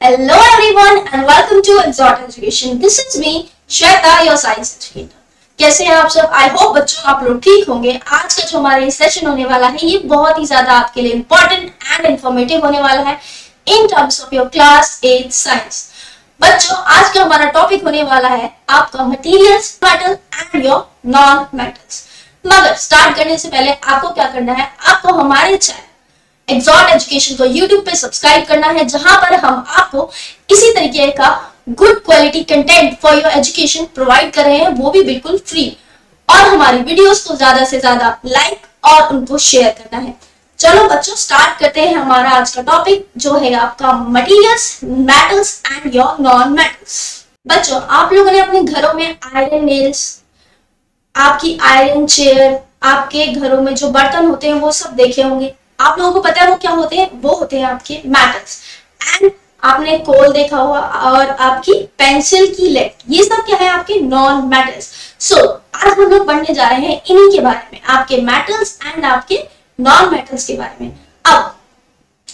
Hello everyone and welcome to Exhort Education. This is me, Shweta, your science educator. कैसे हैं आप सब? I hope बच्चों आप लोग ठीक होंगे। आज का जो हमारा सेशन होने वाला है ये बहुत ही ज्यादा आपके लिए इंपॉर्टेंट एंड इंफॉर्मेटिव होने वाला है in terms of your class 8 science. बच्चों आज का हमारा टॉपिक होने वाला है आपका materials, metal and your non metals. मगर स्टार्ट करने से पहले आपको क्या करना है, आपको हमारे चैनल एक्सॉर्ट एजुकेशन को YouTube पे सब्सक्राइब करना है, जहां पर हम आपको इसी तरीके का good quality content for your education provide कर रहे हैं, वो भी बिल्कुल फ्री। और हमारी वीडियोस को ज्यादा से ज्यादा लाइक और उनको शेयर करना है। चलो बच्चों स्टार्ट करते हैं हमारा आज का टॉपिक जो है आपका materials, metals and your non metals. बच्चों आप लोगों ने अपने घरों में आयरन नेल्स, आपकी आयरन चेयर, आपके घरों में जो बर्तन होते हैं वो सब देखे होंगे। आप लोगों को पता है वो क्या होते हैं? वो होते हैं आपके मेटल्स। एंड आपने कोल देखा हुआ और आपकी पेंसिल की लेड, ये सब क्या है? आपके नॉन मेटल्स। सो आज हम लोग पढ़ने जा रहे हैं इन्हीं के बारे में, आपके मेटल्स एंड आपके नॉन मेटल्स के बारे में। अब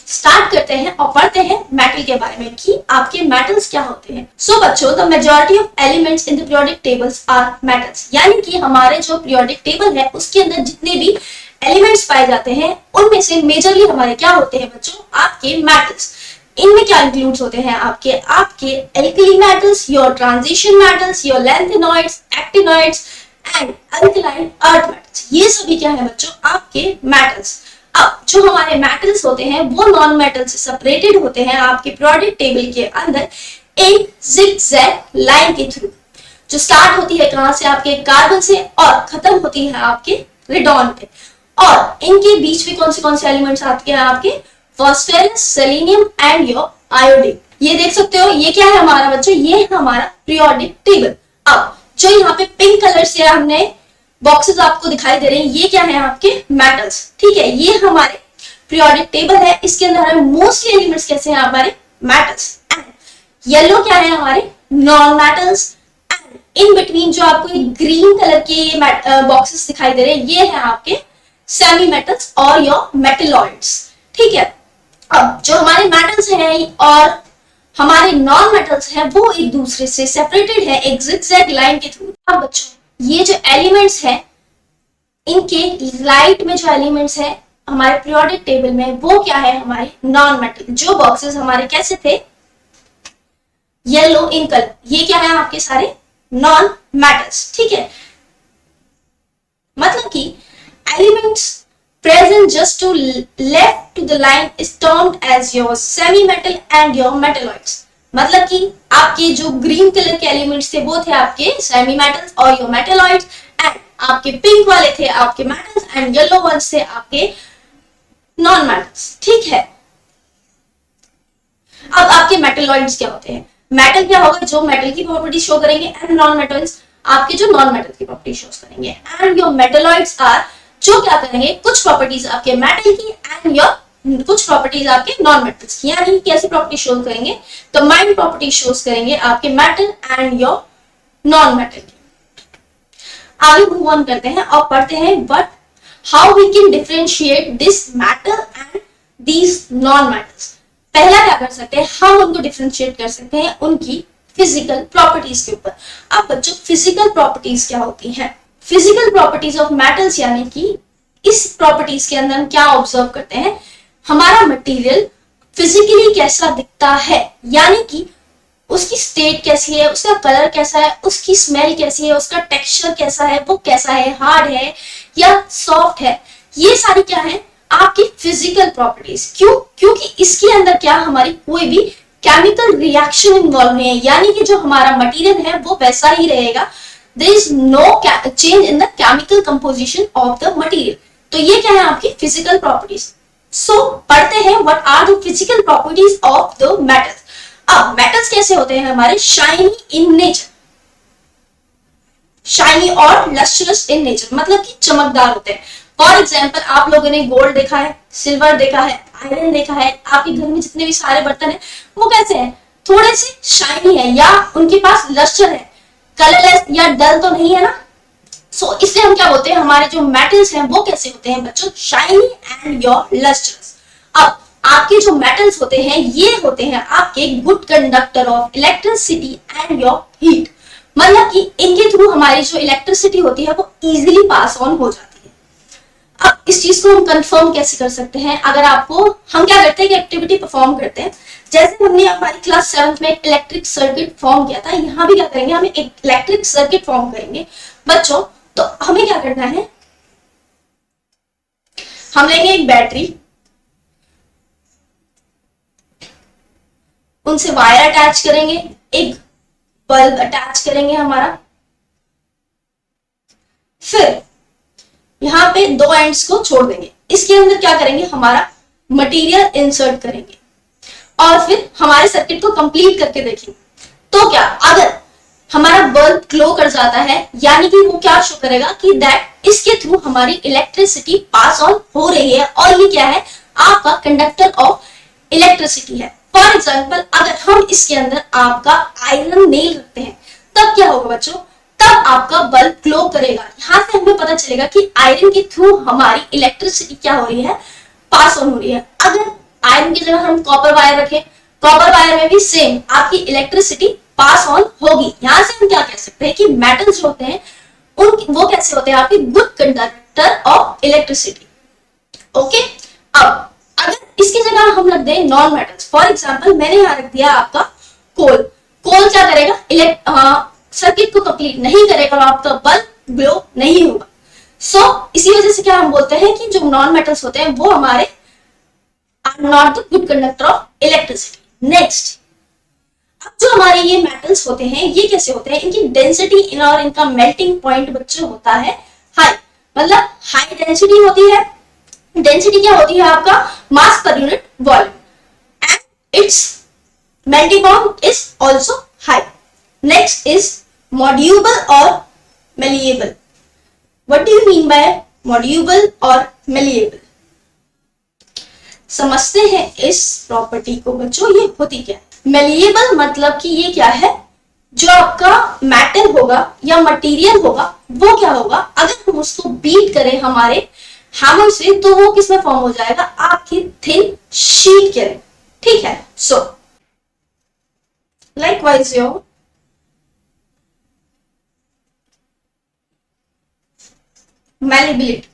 स्टार्ट करते हैं और पढ़ते हैं मेटल के बारे में कि आपके मेटल्स क्या होते हैं। सो बच्चों the majority of elements in the periodic tables are metals, यानी कि हमारे जो पीरियोडिक टेबल है उसके अंदर जितने भी एलिमेंट्स पाए जाते हैं उनमें से मेजरली हमारे क्या होते हैं बच्चों? आपके मेटल्स। इनमें क्या इंक्लूड्स होते हैं? आपके alkali metals, your transition metals, your lanthanoids, actinoids and alkaline earth metals. ये सभी क्या है बच्चों? आपके मेटल्स। अब जो हमारे मेटल्स होते हैं वो नॉन मेटल से सेपरेटेड होते हैं आपके पीरियोडिक टेबल के अंदर एक जिगजैग लाइन के थ्रू, जो स्टार्ट होती है कहां से? आपके कार्बन से और खत्म होती है आपके रेडॉन पे। और इनके बीच में कौन से एलिमेंट्स आते हैं? आपके phosphorus, selenium and your iodine. ये देख सकते हो, ये क्या है हमारा बच्चों? ये है हमारा पीरियोडिक टेबल। अब जो यहाँ पे पिंक कलर से हमने बॉक्सेस आपको दिखाई दे रहे हैं, ये क्या है? आपके मेटल्स। ठीक है, ये हमारे पीरियोडिक टेबल है, इसके अंदर हमें मोस्टली एलिमेंट्स कैसे हैं? हमारे मेटल्स। एंड येलो क्या है? हमारे non metals. And in between जो आपको ग्रीन कलर के ये बॉक्सेस दिखाई दे रहे हैं, ये है आपके सेमी मेटल्स और योर मेटलॉइड्स। ठीक है, अब जो हमारे मेटल्स हैं और हमारे नॉन मेटल्स हैं वो एक दूसरे से सेपरेटेड है एक जिगजैग लाइन के थ्रू। अब बच्चों ये जो एलिमेंट्स हैं, इनके राइट में जो एलिमेंट्स हैं हमारे पीरियोडिक टेबल में, वो क्या है? हमारे नॉन मेटल। जो बॉक्सेस हमारे कैसे थे? येलो इन कलर, ये क्या है? आपके सारे नॉन मेटल्स। ठीक है, मतलब कि elements present just to left to the line is termed as your semi metal and your metalloids। मतलब कि आपके जो ग्रीन कलर के एलिमेंट्स थे वो थे आपके सेमी मेटल्स और योर मेटलॉइड्स, एंड आपके पिंक वाले थे आपके मेटल्स एंड येलो वंस थे आपके नॉन मेटल्स। ठीक है, अब आपके मेटलॉइड्स क्या होते हैं? मेटल क्या होगा? जो मेटल की प्रॉपर्टी शो करेंगे, एंड नॉन मेटल्स आपके जो नॉन मेटल की प्रॉपर्टी शो करेंगे। एंड योर मेटलॉइड्स आर जो क्या करेंगे? कुछ प्रॉपर्टीज आपके मेटल की एंड योर कुछ प्रॉपर्टीज आपके नॉन मेटल्स की। यानी कैसी प्रॉपर्टी शो करेंगे? कंबाइंड प्रॉपर्टी शोज करेंगे आपके metal and your non metal की। आगे मूव ऑन करते हैं और पढ़ते हैं but how we can differentiate this metal and these non metals. पहला क्या कर सकते हैं? हम उनको डिफरेंशिएट कर सकते हैं उनकी फिजिकल प्रॉपर्टीज के ऊपर। अब बच्चों फिजिकल प्रॉपर्टीज क्या होती हैं? फिजिकल प्रॉपर्टीज ऑफ मेटल्स, यानी कि इस प्रॉपर्टीज के अंदर हम क्या ऑब्जर्व करते हैं? हमारा मटेरियल फिजिकली कैसा दिखता है, यानी कि उसकी स्टेट कैसी है, उसका कलर कैसा है, उसकी स्मेल कैसी है, उसका टेक्सचर कैसा है, वो कैसा है, हार्ड है या सॉफ्ट है। ये सारी क्या है? आपकी फिजिकल प्रॉपर्टीज। क्यों? क्योंकि इसके अंदर क्या हमारी कोई भी केमिकल रिएक्शन इन्वॉल्व नहीं है, यानी कि जो हमारा मटेरियल है वो वैसा ही रहेगा। There is no change in the chemical composition of the material। तो ये क्या है? आपकी physical properties। So पढ़ते हैं what are the physical properties of the metals। अब metals कैसे होते हैं? हमारे shiny in nature, shiny और lustrous in nature, मतलब कि चमकदार होते हैं। फॉर एग्जाम्पल आप लोगों ने गोल्ड देखा है, सिल्वर देखा है, आयरन देखा है, आपके घर में जितने भी सारे बर्तन है वो कैसे हैं? थोड़े से शाइनी है या उनके पास लस्टर है, कलरलेस या डल तो नहीं है ना। सो इसलिए हम क्या बोलते हैं? हमारे जो मेटल्स हैं वो कैसे होते हैं बच्चों? Shiny and your lustres. अब आपके जो मेटल्स होते हैं ये होते हैं आपके good conductor of electricity and your heat, मतलब कि इनके थ्रू हमारी जो इलेक्ट्रिसिटी होती है वो इजीली पास ऑन हो जाती है। अब इस चीज को हम कंफर्म कैसे कर सकते हैं, अगर आपको हम क्या करते हैं कि एक्टिविटी परफॉर्म करते हैं, जैसे हमने हमारी क्लास 7th में एक इलेक्ट्रिक सर्किट फॉर्म किया था, यहाँ भी क्या करेंगे, हम एक इलेक्ट्रिक सर्किट फॉर्म करेंगे बच्चों। तो हमें क्या करना है, हम लेंगे एक बैटरी, उनसे वायर अटैच करेंगे, एक बल्ब अटैच करेंगे हमारा, फिर यहां पे दो एंड्स को छोड़ देंगे, इसके अंदर क्या करेंगे, हमारा मटेरियल इंसर्ट करेंगे और फिर हमारे सर्किट को कंप्लीट करके देखेंगे। तो क्या अगर हमारा बल्ब ग्लो कर जाता है, यानी कि वो क्या शो करेगा कि दैट इसके थ्रू हमारी इलेक्ट्रिसिटी पास ऑन हो रही है और ये क्या है, आपका कंडक्टर ऑफ इलेक्ट्रिसिटी है। फॉर एग्जाम्पल अगर हम इसके अंदर आपका आयरन नेल रखते हैं तब क्या होगा बच्चों, तब आपका बल्ब ग्लो करेगा। यहां से हमें पता चलेगा कि आयरन के थ्रू हमारी इलेक्ट्रिसिटी क्या हो रही है, पास ऑन हो रही है। अगर आयरन की जगह हम कॉपर वायर रखें, कॉपर वायर में भी सेम आपकी इलेक्ट्रिसिटी पास ऑन होगी। यहां से हम क्या कह सकते हैं कि मेटल्स जो होते हैं उन वो कैसे होते हैं, आपके good conductor of electricity. Okay, अब अगर इसकी जगह हम रख दें नॉन मेटल्स, फॉर एग्जांपल मैंने यहां रख दिया आपका कोल, कोल क्या करेगा, सर्किट को कंप्लीट नहीं करेगा और आपका बल्ब ग्लो नहीं होगा। सो इसी वजह से क्या हम बोलते हैं कि जो नॉन मेटल्स होते हैं वो हमारे are not the good conductor of electricity. Next, अब जो हमारे ये मेटल्स होते हैं ये कैसे होते हैं, इनकी डेंसिटी और इनका मेल्टिंग पॉइंट बच्चों होता है हाई, मतलब हाई डेंसिटी होती है। डेंसिटी क्या होती है, आपका mass per unit volume, and its melting point is also high. Next is mouldable और malleable. What do you mean by mouldable और मेलिएबल, समझते हैं इस प्रॉपर्टी को बच्चों, ये होती क्या है। मेलिएबल मतलब कि ये क्या है, जो आपका मेटल होगा या मटेरियल होगा वो क्या होगा, अगर हम उसको बीट करें हमारे हैमर से तो वो किस में फॉर्म हो जाएगा, आपकी थिन शीट के अंदर। ठीक है, सो लाइकवाइज योर malleability।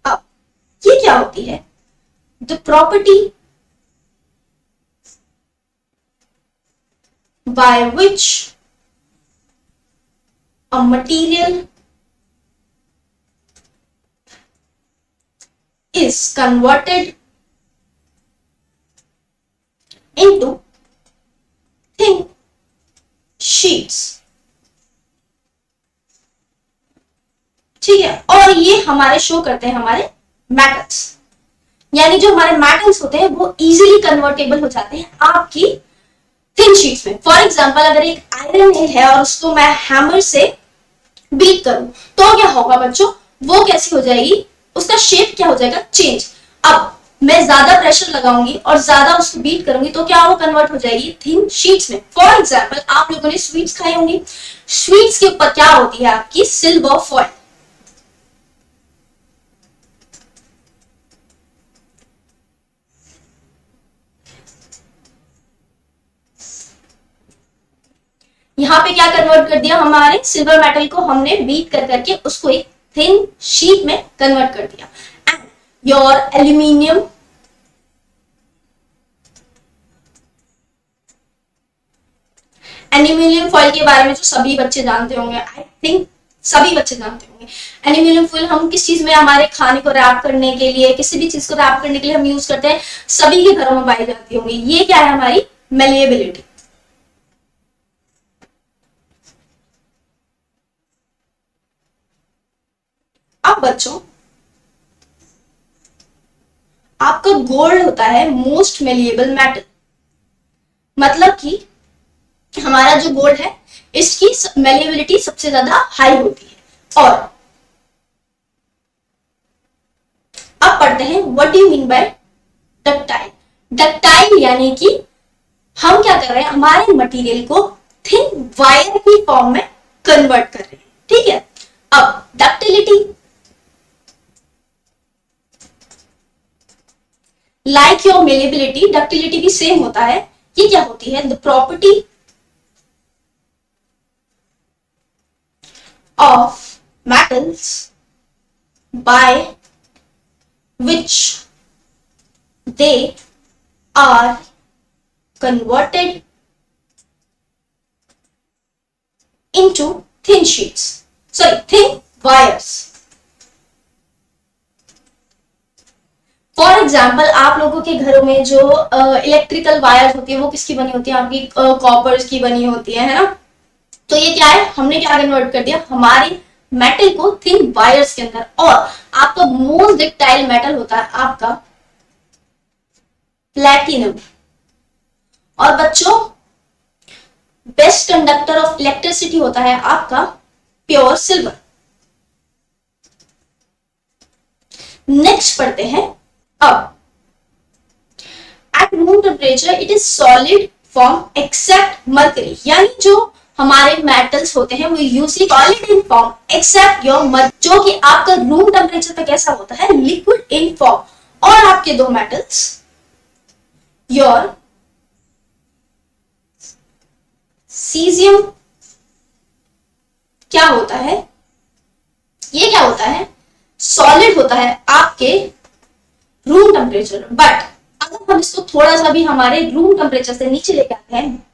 अब ये क्या होती है, the property by which a material is converted into thin sheets। ठीक है, और ये हमारे शो करते हैं हमारे मेटल्स, यानी जो हमारे मेटल्स होते हैं वो इजीली कन्वर्टेबल हो जाते हैं आपकी थिन शीट्स में। फॉर एग्जांपल अगर एक आयरन नेल है और उसको मैं हैमर से बीट करूं तो क्या होगा बच्चों, वो कैसी हो जाएगी, उसका शेप क्या हो जाएगा, चेंज। अब मैं ज्यादा प्रेशर लगाऊंगी और ज्यादा उसको बीट करूंगी तो क्या वो कन्वर्ट हो जाएगी थिन शीट्स में। फॉर एग्जांपल आप लोगों ने स्वीट्स खाई होंगी, स्वीट्स के ऊपर क्या होती है आपकी सिल्वर फॉइल। यहां पे क्या कन्वर्ट कर दिया, हमारे सिल्वर मेटल को हमने बीट कर करके उसको एक थिन शीट में कन्वर्ट कर दिया। And your aluminium aluminium foil के बारे में जो सभी बच्चे जानते होंगे, आई थिंक सभी बच्चे जानते होंगे। एल्यूमिनियम फॉइल हम किस चीज में, हमारे खाने को रैप करने के लिए, किसी भी चीज को रैप करने के लिए हम यूज करते हैं, सभी के घरों में पाई जाती होंगी। ये क्या है, हमारी मेलिएबिलिटी। अब बच्चों आपका गोल्ड होता है मोस्ट मेलिएबल मेटल, मतलब कि हमारा जो गोल्ड है इसकी मेलिएबिलिटी सबसे ज्यादा हाई होती है। और अब पढ़ते हैं what do you mean bye ductile. Ductile यानी कि हम क्या कर रहे हैं, हमारे मटेरियल को थिन वायर की फॉर्म में कन्वर्ट कर रहे हैं। ठीक है, अब ductility like your malleability, ductility भी सेम होता है। ये क्या होती है? The property of metals by which they are converted into thin sheets, thin wires. For example, आप लोगों के घरों में जो इलेक्ट्रिकल वायर्स होती है वो किसकी बनी होती है? आपकी कॉपर्स की बनी होती है ना? तो ये क्या है, हमने क्या कन्वर्ट कर दिया हमारी मेटल को थिन वायर्स के अंदर। और आपका मोस्ट डक्टाइल मेटल होता है आपका प्लैटिनम। और बच्चों, बेस्ट कंडक्टर ऑफ इलेक्ट्रिसिटी होता है आपका प्योर सिल्वर। नेक्स्ट पढ़ते हैं। अब at room temperature it is solid form except mercury, यानी जो हमारे मेटल्स होते हैं वो usually solid in form except your mercury, जो कि आपका रूम टेम्परेचर पे कैसा होता है? Liquid in form. और आपके दो मेटल्स योर सीजियम क्या होता है? ये क्या होता है? सॉलिड होता है आपके रूम टेम्परेचर। बट अगर हम इसको थोड़ा सा भी हमारे रूम टेम्परेचर से नीचे लेके आते हैं,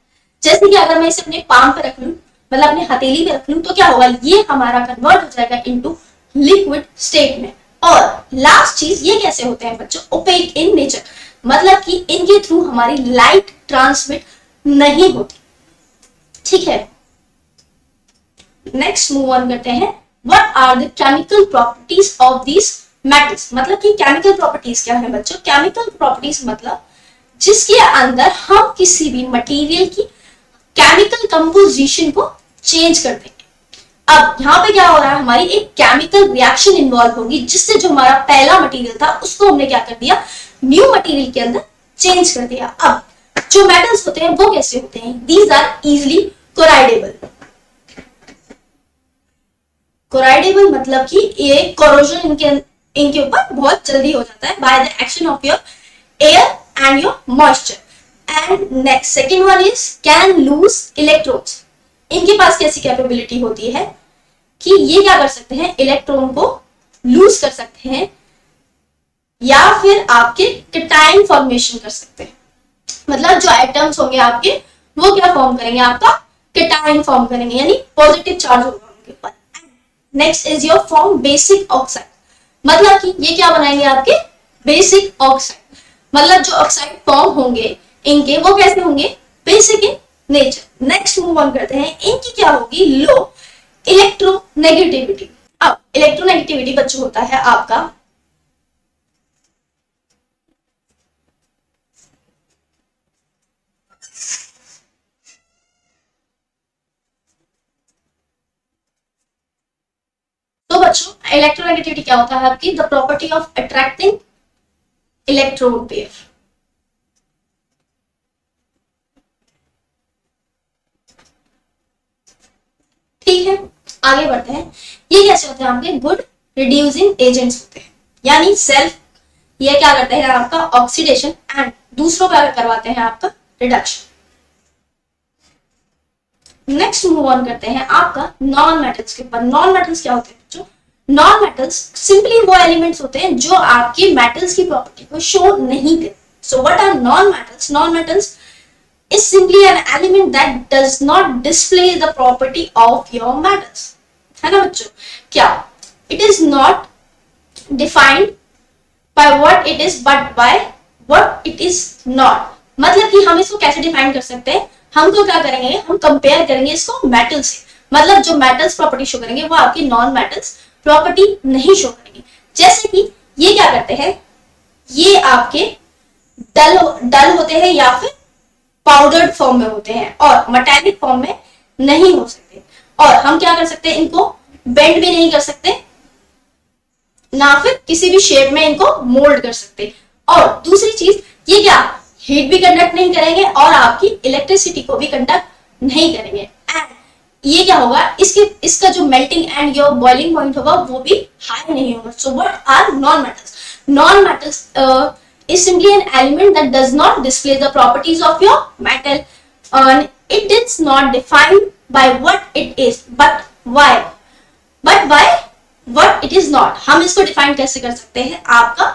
जैसे कि अगर मैं इसे अपने पाम पे रख लूं, मतलब अपने हथेली पे रख लूं, तो क्या होगा? ये हमारा कन्वर्ट हो जाएगा इनटू लिक्विड स्टेट में। और लास्ट चीज, ये कैसे होते हैं बच्चों? ओपेक इन नेचर, मतलब कि इनके थ्रू हमारी लाइट ट्रांसमिट नहीं होती। ठीक है, नेक्स्ट मूव ऑन करते हैं। What are the chemical properties of these metals? मतलब कि केमिकल प्रॉपर्टीज क्या है बच्चों? केमिकल प्रॉपर्टीज मतलब जिसके अंदर हम किसी भी मटेरियल की केमिकल कंपोजिशन को चेंज कर देंगे। अब यहाँ पे क्या हो रहा है? हमारी एक केमिकल रिएक्शन इन्वॉल्व होगी, जिससे जो हमारा पहला मटेरियल था उसको हमने क्या कर दिया? न्यू मटेरियल के अंदर चेंज कर दिया। अब जो मेटल्स होते हैं वो कैसे होते हैं? These are easily corrodible. Corrodible मतलब कि ये कोरोजन इनके ऊपर बहुत जल्दी हो जाता है by the action of your air and your moisture. And next second one is can lose electrons. इनके पास कैसी कैपेबिलिटी होती है कि ये क्या कर सकते हैं? इलेक्ट्रॉन को लूज कर सकते हैं, या फिर आपके कैटायन फॉर्मेशन कर सकते हैं। मतलब जो एटम्स होंगे आपके वो क्या फॉर्म करेंगे? आपका कैटायन फॉर्म करेंगे, यानी पॉजिटिव चार्ज होगा उनके ऊपर। Next is your form basic oxide, मतलब कि ये क्या बनाएंगे? आपके बेसिक ऑक्साइड। मतलब जो ऑक्साइड फॉर्म होंगे इनके, वो कैसे होंगे? Basic in nature. Next move on करते हैं। इनकी क्या होगी? लो इलेक्ट्रोनेगेटिविटी। अब इलेक्ट्रोनेगेटिविटी बच्चों होता है आपका तो बच्चों इलेक्ट्रोनेगेटिविटी क्या होता है आपकी? The property of attracting electrode pair. ठीक है, आगे बढ़ते हैं। ये कैसे होते हैं? आपके गुड रिड्यूसिंग एजेंट्स होते हैं, यानी सेल्फ ये क्या करते हैं? आपका ऑक्सीडेशन एंड दूसरों का करवाते हैं आपका रिडक्शन। नेक्स्ट मूव ऑन करते हैं आपका नॉन मेटल्स के ऊपर। नॉन मेटल्स क्या होते हैं बच्चों? नॉन मेटल्स सिंपली वो एलिमेंट्स होते हैं जो आपके मेटल्स की प्रॉपर्टी को शो नहीं करते। So what are non metals? Non metals is simply an element that does not display the property of your metals, है ना बच्चों? क्या? It is not defined by what it is but by what it is not। मतलब कि हम इसको कैसे define कर सकते हैं? हमको क्या करेंगे? हम कंपेयर करेंगे इसको मेटल से। मतलब जो मेटल्स प्रॉपर्टी शो करेंगे वो आपकी नॉन मेटल्स प्रॉपर्टी नहीं शो करेंगे। जैसे कि ये क्या करते हैं? ये आपके डल होते हैं या फिर पाउडर्ड फॉर्म में होते हैं और मेटालिक फॉर्म में नहीं हो सकते। और हम क्या कर सकते हैं? इनको बेंड भी नहीं कर सकते, ना फिर किसी भी शेप में इनको मोल्ड कर सकते। और दूसरी चीज, ये क्या हीट भी कंडक्ट नहीं करेंगे और आपकी इलेक्ट्रिसिटी को भी कंडक्ट नहीं करेंगे। एंड ये क्या होगा? इसका जो melting and your boiling point होगा वो भी हाई नहीं होगा। So what are non metals? Non metals is simply an element that does not display the properties of your metal, and it is not defined by what it is but by what it is not. हम इसको define कैसे कर सकते हैं आपका,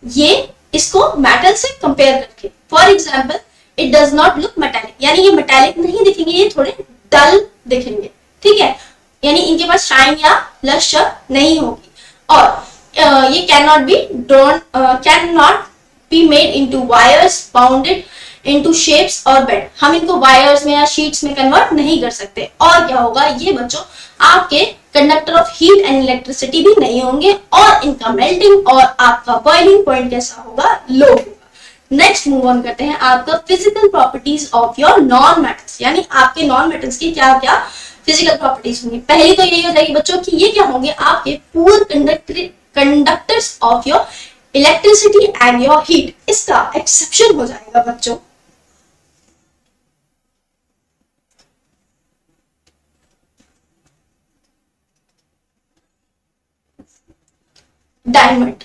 ये इसको metal से कंपेयर करके. For example, it does not look metallic, यानी ये मेटालिक नहीं दिखेंगे, ये थोड़े डल दिखेंगे. ठीक है, यानी इनके पास शाइन या लस्टर नहीं होगी. और ये can not be drawn, can not be made into wires bounded into shapes और बेड. हम इनको वायर्स में या शीट्स में कन्वर्ट नहीं कर सकते. और क्या होगा, ये बच्चों आपके conductor of heat and electricity भी नहीं होंगे, और इनका मेल्टिंग और आपका बॉइलिंग पॉइंट कैसा होगा, लो होगा. नेक्स्ट मूव ऑन करते हैं आपका physical properties of your non metals, यानी आपके नॉन मेटल्स की क्या क्या फिजिकल प्रॉपर्टीज होंगी. पहली तो यही हो जाएगी बच्चों कि ये क्या होंगे, आपके poor conductors of your electricity and your heat. इसका एक्सेप्शन हो जाएगा बच्चों डायमंड.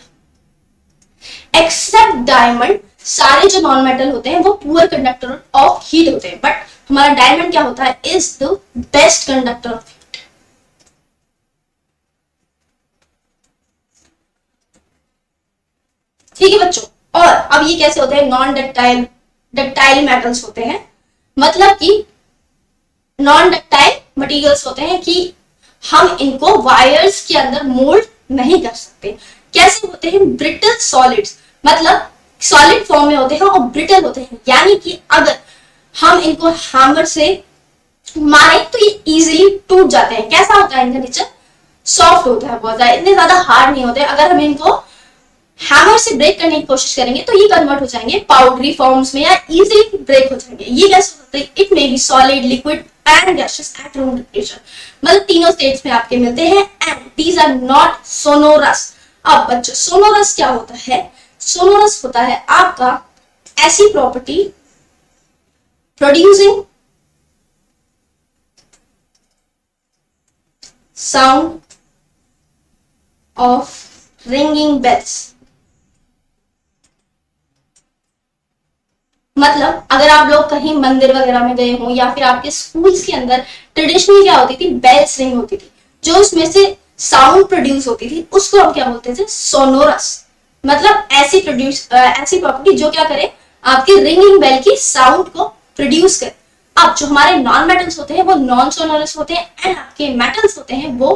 एक्सेप्ट डायमंड, सारे जो नॉन मेटल होते हैं वो पुअर कंडक्टर ऑफ हीट होते हैं, बट हमारा डायमंड क्या होता है, is the best conductor of heat. ठीक है बच्चों. और अब ये कैसे होते हैं, नॉन डक्टाइल मेटल्स होते हैं, मतलब कि नॉन डक्टाइल मटेरियल्स होते हैं कि हम इनको वायर्स के अंदर मोल्ड नहीं कर सकते. कैसे होते हैं, ब्रिटल सॉलिड्स, मतलब सॉलिड फॉर्म में होते हैं और ब्रिटल होते हैं, यानी कि अगर हम इनको हैमर से मारे तो ये इजीली टूट जाते हैं. कैसा होता है इनका नेचर, सॉफ्ट होता है, बहुत ज्यादा, इतने ज्यादा हार्ड नहीं होते. अगर हम इनको हैमर से ब्रेक करने की कोशिश करेंगे तो ये कन्वर्ट हो जाएंगे पाउडरी फॉर्म्स में या इजीली ब्रेक हो जाएंगे. ये कैसे होते हैं, it may be solid, liquid and gases at room temperature, मतलब तीनों स्टेट्स में आपके मिलते हैं. And these are not sonorous. अब बच्चों सोनोरस क्या होता है, सोनोरस होता है आपका ऐसी property producing sound of ringing bells. मतलब अगर आप लोग कहीं मंदिर वगैरह में गए हो या फिर आपके स्कूल्स के अंदर ट्रेडिशनली क्या होती थी, बेल्स रिंग होती थी, जो उसमें से साउंड प्रोड्यूस होती थी उसको हम क्या बोलते थे, सोनोरस. मतलब ऐसी प्रॉपर्टी जो क्या करे, आपके रिंगिंग बेल की साउंड को प्रोड्यूस करे. अब जो हमारे नॉन मेटल्स होते हैं वो नॉन सोनोरस होते हैं, एंड आपके मेटल्स होते हैं वो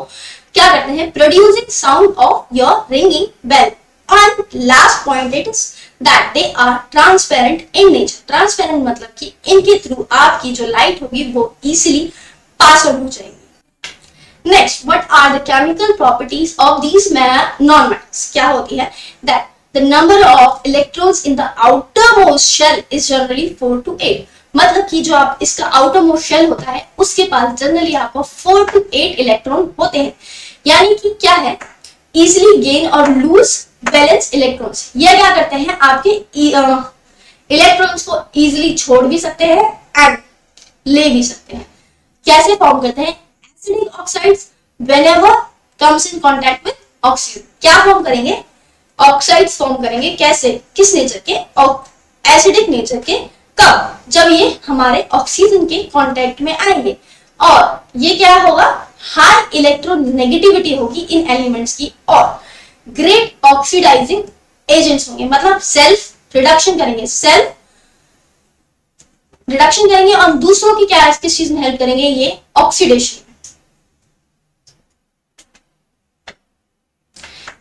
क्या करते हैं, producing sound of your ringing bell. And last point it is that they are transparent in nature. Transparent मतलब कि इनके थ्रू आपकी जो लाइट होगी वो easily pass on हो जाएगी. Next, what are the chemical properties of these non-metals? क्या होती है, that the number of electrons in the outermost shell is generally 4 to 8. मतलब कि जो आप इसका outermost shell होता है उसके पास जनरली आपको 4 to 8 इलेक्ट्रॉन होते हैं. यानी कि क्या है, easily gain or lose balance electrons. ये क्या करते हैं, आपके इलेक्ट्रॉन्स को इजीली छोड़ भी सकते हैं एंड ले भी सकते हैं. कैसे फॉर्म करते हैं, acidic oxides whenever comes in contact with oxygen. क्या फॉर्म करेंगे, ऑक्साइड्स फॉर्म करेंगे. कैसे, किस नेचर के, एसिडिक नेचर के. कब, जब ये हमारे ऑक्सीजन के कांटेक्ट में आएंगे. और ये क्या होगा, हाई इलेक्ट्रोनेगेटिविटी होगी इन एलिमेंट्स की, और ग्रेट ऑक्सीडाइजिंग एजेंट्स होंगे, मतलब सेल्फ रिडक्शन करेंगे और दूसरों की क्या किस चीज में हेल्प करेंगे, ये ऑक्सीडेशन.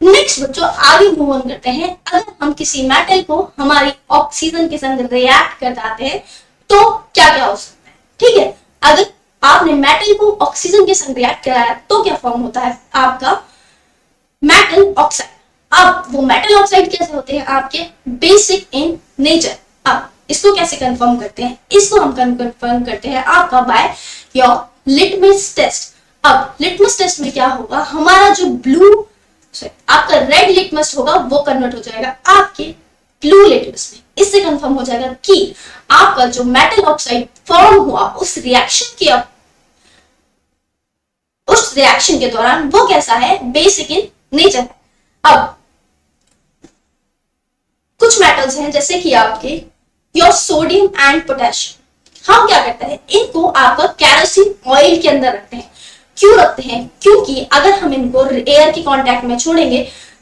नेक्स्ट बच्चों आगे मूव ऑन करते हैं. अगर हम किसी मेटल को हमारी ऑक्सीजन के संग रिएक्ट कर जाते हैं तो क्या क्या हो सकता है. ठीक है, अगर आपने मेटल को ऑक्सीजन के संग रिएक्ट कराया तो क्या फॉर्म होता है आपका, मेटल ऑक्साइड. अब वो मेटल ऑक्साइड कैसे होते हैं, आपके बेसिक इन नेचर. अब इसको कैसे कंफर्म करते हैं, इसको हम कंफर्म करते हैं आपका बाय योर लिटमस टेस्ट. अब लिटमस टेस्ट में क्या होगा, हमारा जो आपका रेड लिटमस होगा वो कन्वर्ट हो जाएगा आपके ब्लू लिटमस में. इससे कंफर्म हो जाएगा कि आपका जो मेटल ऑक्साइड फॉर्म हुआ उस रिएक्शन के दौरान वो कैसा है, बेसिक इन नेचर. अब कुछ मेटल्स हैं जैसे कि आपके योर सोडियम एंड पोटेशियम, हम क्या करते हैं इनको आपका केरोसिन ऑयल के अंदर रखते हैं। क्यों रखते हैं? क्योंकि अगर हम इनको एयर के कांटेक्ट में छोड़ेंगे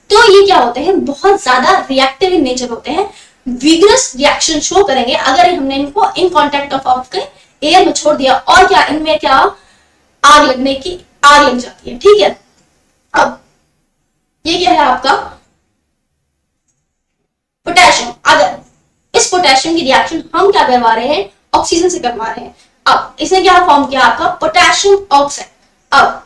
तो ये क्या होते हैं, बहुत ज्यादा रिएक्टिव इन नेचर होते हैं, विग्रस रिएक्शन शो करेंगे अगर हमने इनको इन कांटेक्ट ऑफ के एयर में छोड़ दिया। और क्या इनमें क्या आग लगने की आग लग जाती है। ठीक है, अब ये क्या है आपका पोटेशियम। अगर इस पोटेशियम की रिएक्शन हम क्या करवा रहे हैं, ऑक्सीजन से करवा रहे हैं। अब इसने क्या फॉर्म किया आपका पोटेशियम ऑक्साइड। अब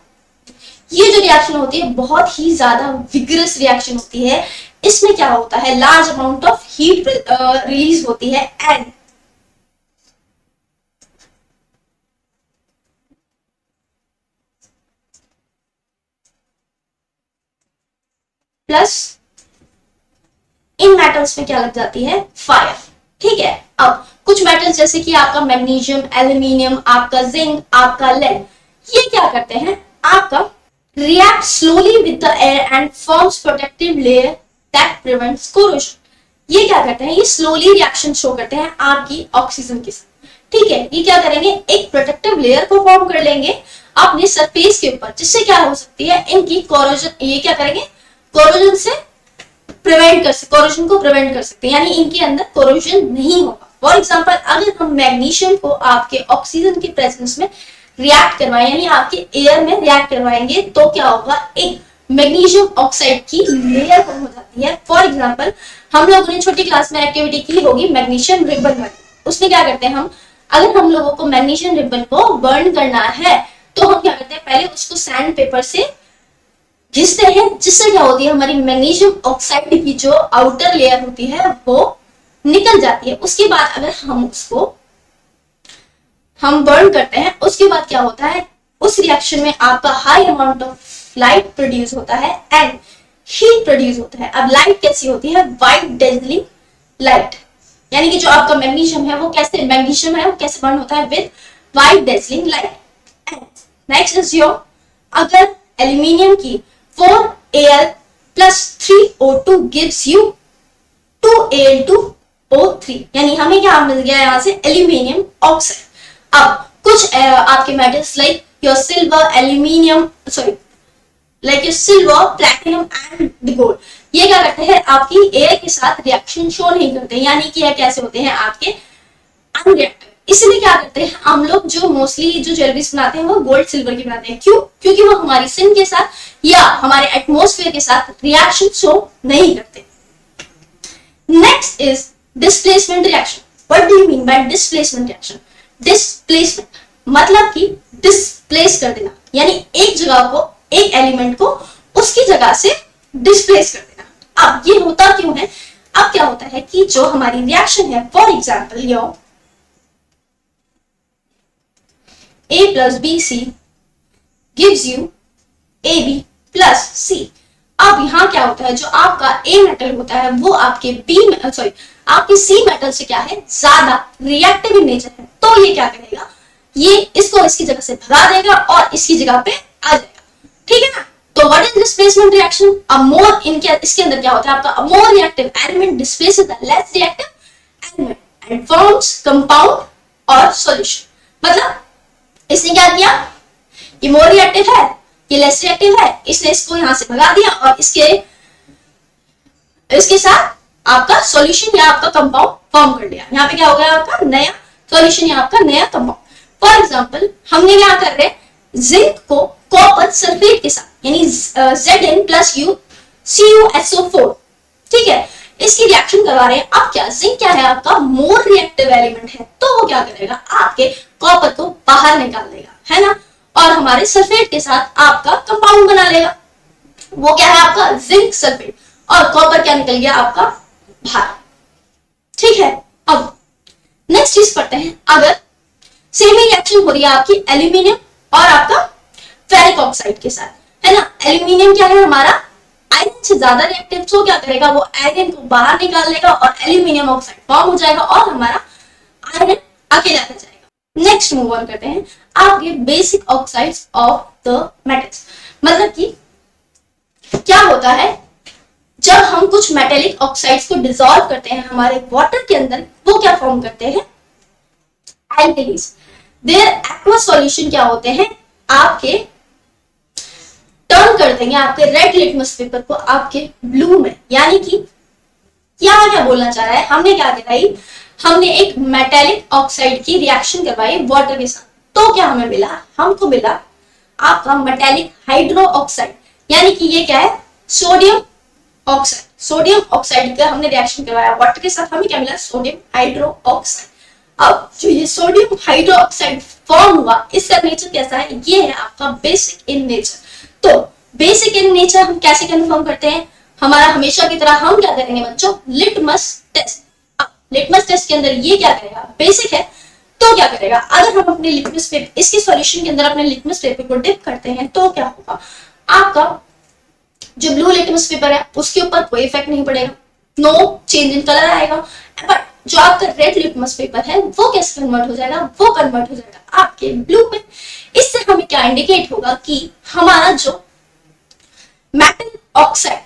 ये जो रिएक्शन होती है बहुत ही ज्यादा विग्रस रिएक्शन होती है। इसमें क्या होता है, large amount of heat release होती है एंड प्लस इन मेटल्स में क्या लग जाती है, फायर। ठीक है, अब कुछ मेटल्स जैसे कि आपका मैग्नीशियम, एल्यूमिनियम, आपका जिंक, आपका लेड, ये क्या करते हैं, आपका react slowly with the air and forms protective layer that prevents corrosion. ये क्या करते हैं, ये स्लोली रिएक्शन शो करते हैं आपकी ऑक्सीजन के साथ। ठीक है, ये क्या करेंगे, एक प्रोटेक्टिव लेयर को फॉर्म कर लेंगे अपने सरफेस के ऊपर, जिससे क्या हो सकती है इनकी कोरोजन, ये क्या करेंगे कोरोजन से प्रिवेंट कर सकते, कोरोजन को प्रिवेंट कर सकते हैं, यानी इनके अंदर कोरोजन नहीं होगा। फॉर एग्जांपल अगर हम मैग्नीशियम को आपके ऑक्सीजन के प्रेजेंस में रिएक्ट करवाएं, यानी आपके एयर में रिएक्ट करवाएंगे, तो क्या होगा, एक मैग्नीशियम ऑक्साइड की लेयर फॉर्म हो जाती है। फॉर एग्जांपल हम लोगों ने छोटी क्लास में एक्टिविटी की होगी मैग्नीशियम रिबन वाली, उसमें क्या करते हैं हम, अगर हम लोगों को मैग्नीशियम रिबन को बर्न करना है तो हम क्या करते हैं, पहले उसको सैंड पेपर से घिसते हैं, जिससे क्या होती है हमारी मैग्नीशियम ऑक्साइड की जो आउटर लेयर होती है वो निकल जाती है। उसके बाद अगर हम उसको बर्न करते हैं, उसके बाद क्या होता है, उस रिएक्शन में आपका high amount of light produce होता है एंड हीट प्रोड्यूस होता है। अब लाइट कैसी होती है, वाइट डेजलिंग लाइट, यानी कि जो आपका मैग्नीशियम है वो कैसे बर्न होता है, with white dazzling light. And next is your, अगर एल्यूमिनियम की 4Al plus 3O2 gives you 2Al2O3, यानी हमें क्या मिल गया यहाँ से, एल्यूमिनियम ऑक्साइड। अब कुछ आपके metals like your silver, aluminium, sorry like your silver, platinum and gold, ये क्या करते हैं आपकी एयर के साथ रिएक्शन शो नहीं करते, यानी कि यह कैसे होते हैं आपके अनरिएक्टिव। इसलिए क्या करते हैं हम लोग, जो मोस्टली जो ज्वेलरीज बनाते हैं वो गोल्ड सिल्वर की बनाते हैं। क्यों? क्योंकि वो हमारी स्किन के साथ या हमारे एटमॉस्फेयर के साथ रिएक्शन शो नहीं करते। Next is displacement reaction. What do you mean bye displacement reaction? Displacement मतलब कि डिस्प्लेस कर देना, यानी एक जगह को, एक एलिमेंट को उसकी जगह से डिस्प्लेस कर देना। अब ये होता क्यों है? अब क्या होता है कि जो हमारी रिएक्शन है, for example your A plus BC gives you AB plus C। अब यहाँ क्या होता है, जो आपका A मेटल होता है वो आपके आपके C मेटल से क्या है, ज्यादा रिएक्टिव इन नेचर है, तो ये क्या करेगा, ये इसको इसकी जगह से भगा देगा और इसकी जगह पे आ जाएगा। ठीक है ना? तो what is displacement reaction? A more इसके अंदर क्या होता है, आपका a more reactive element displaces the less reactive element and forms compound और सॉल्यूशन। मतलब इसने क्या किया, ये मोर रिएक्टिव है, ये लेस रिएक्टिव है, इसने इसको यहां से भगा दिया और इसके साथ आपका सॉल्यूशन या आपका कंपाउंड फॉर्म कर लिया। यहाँ पे क्या हो गया, आपका नया सॉल्यूशन या आपका नया कंपाउंड। फॉर एग्जांपल हमने क्या कर रहे हैं, जिंक को कॉपर सल्फेट के साथ, यानी Zn plus CuSO4, ठीक है, इसकी रिएक्शन करवा रहे हैं। अब क्या, जिंक क्या है आपका मोर रिएक्टिव एलिमेंट है, तो वो क्या करेगा, आपके कॉपर को बाहर निकाल देगा, है ना, और हमारे सल्फेट के साथ आपका कंपाउंड बना लेगा। वो क्या है आपका जिंक सल्फेट, और कॉपर क्या निकल गया आपका बाहर। ठीक है, अब नेक्स्ट चीज पढ़ते हैं। अगर सेम ही रिएक्शन हो रही है आपकी एल्यूमिनियम और आपका फेरिक ऑक्साइड के साथ, है ना, एल्यूमिनियम क्या है हमारा आयरन से ज्यादा रिएक्टिव, तो क्या करेगा, वो आयरन को बाहर निकाल लेगा और एल्यूमिनियम ऑक्साइड फॉर्म हो जाएगा और हमारा आयरन अकेला रह जाएगा। नेक्स्ट मूव ऑन करते हैं आपके basic oxides of the metals. मतलब कि क्या होता है, जब हम कुछ मेटेलिक ऑक्साइड्स को डिसॉल्व करते हैं हमारे वाटर के अंदर, वो क्या फॉर्म करते हैं? एल्कलीज। देयर एक्वस सॉल्यूशन क्या होते हैं? आपके टर्न कर देंगे आपके रेड लिटमस पेपर को आपके ब्लू में। यानी कि क्या बोलना चाह रहा है, हमने क्या कराई, हमने एक मेटेलिक ऑक्साइड की रिएक्शन करवाई वाटर के साथ, तो क्या हमें मिला? हमको मिला आपका मेटेलिक हाइड्रो ऑक्साइड। यानी कि ये क्या है? Sodium oxide. सोडियम ऑक्साइड का हमने रिएक्शन करवाया वाटर के साथ, हमें क्या मिला? Sodium hydro oxide. अब जो ये सोडियम हाइड्रो ऑक्साइड फॉर्म हुआ, इसका नेचर कैसा है? ये है आपका बेसिक इन नेचर। तो बेसिक इन नेचर हम कैसे कंफर्म करते हैं? हमारा हमेशा की तरह हम क्या करेंगे बच्चों? Litmus test. अब लिटमस टेस्ट के अंदर ये क्या करेगा? बेसिक है तो क्या करेगा? अगर हम अपने लिटमस पेपर, इसके सॉल्यूशन के अंदर अपने लिटमस पेपर को डिप करते हैं तो क्या होगा? आपका जो ब्लू लिटमस पेपर है उसके ऊपर कोई इफेक्ट नहीं पड़ेगा, नो चेंज इन कलर आएगा। बट जो आपका रेड लिटमस पेपर है वो कैसे कन्वर्ट हो जाएगा? वो कन्वर्ट हो जाएगा आपके ब्लू में। इससे हमें क्या इंडिकेट होगा कि हमारा जो मेटल ऑक्साइड